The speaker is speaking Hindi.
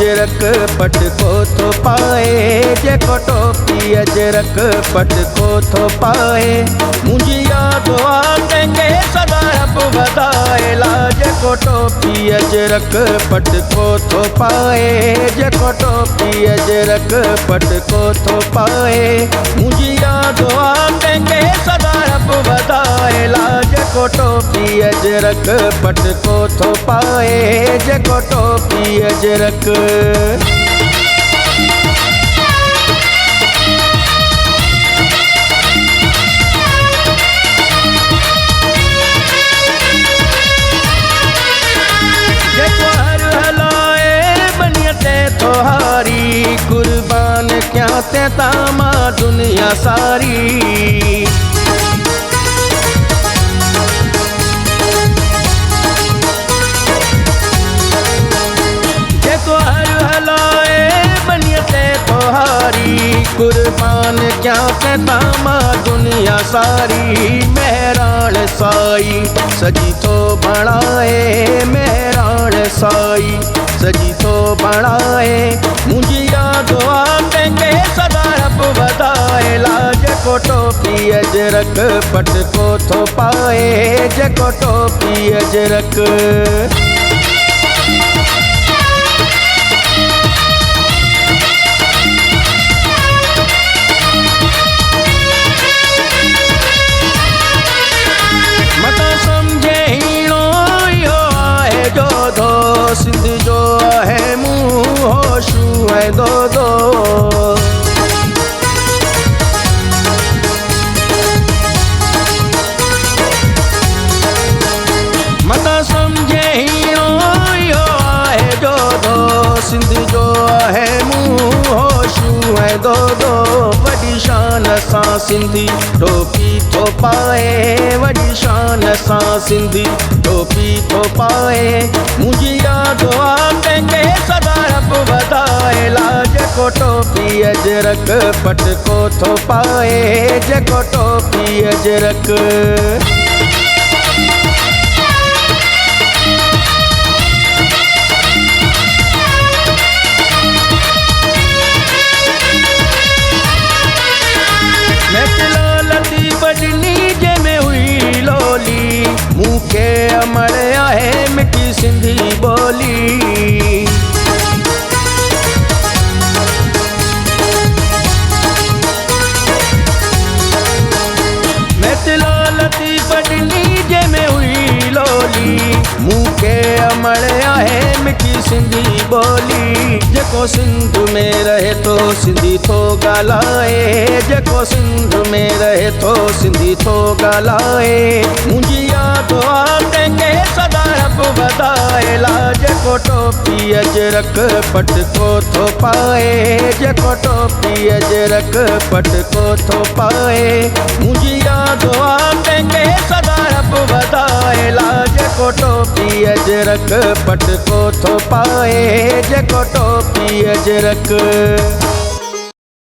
अजरक पट को थो पाए जेको टोपी अजरक पट को थो पाए मुंहिंजी यादि कंहिंखे सदा रब वधाए ला जेको टोपी अजरक पट को थो पाए जेको टोपी अजरक पट को थो पाए मुंहिंजी यादि कंहिंखे सदा रब वधाए ला जेको टोपी अजरक पट को थो पाए जेको टोपी अजरक जेको हर हलाए बनियते तो हारी कुर्बान क्या ते तामा दुनिया सारी कुर्बान क्या कहता मां दुनिया सारी मेहरान साई सजी तो बणाए मेहरान साई सजी तो बणाए मुंहिंजी यादि कंहिंखे सदा रब वधाए ला जेको टोपी अजरक पट को थो पाए जेको टोपी अजरक सिंध जो है मुँह होशू है दो मता समझे हीरो यो है दो सिंध जो है मुँह होशू है दो वॾी शान सां सिंधी टोपी थो पाए वॾी शान सां सिंधी टोपी थो पाए मुंहिंजी यादि कंहिंखे सदा रब वधाए ला जेको टोपी अजरक पट को थो पाए जेको टोपी अजरक मूंखे अमर आहे मिठी सिंधी ॿोली मैथिलो लतीफ़ ॾिनी जंहिंमें हुई लोली मूंखे अमर आहे मिठी सिंधी ॿोली जेको सिंध में रहे थो सिंधी थो ॻाल्हाए जेको सिंध में रहे थो सिंधी थो ॻाल्हाए मुंहिंजी यादि कंहिंखे सदा रब वधाए ला जेको टोपी अजरक पट को थो पाए जेको टोपी अजरक पट को थो पाए मुंहिंजी यादि कंहिंखे सदा रब वधाए ला जेको टोपी अजरक पट को थो पाए जेको टोपी अजरक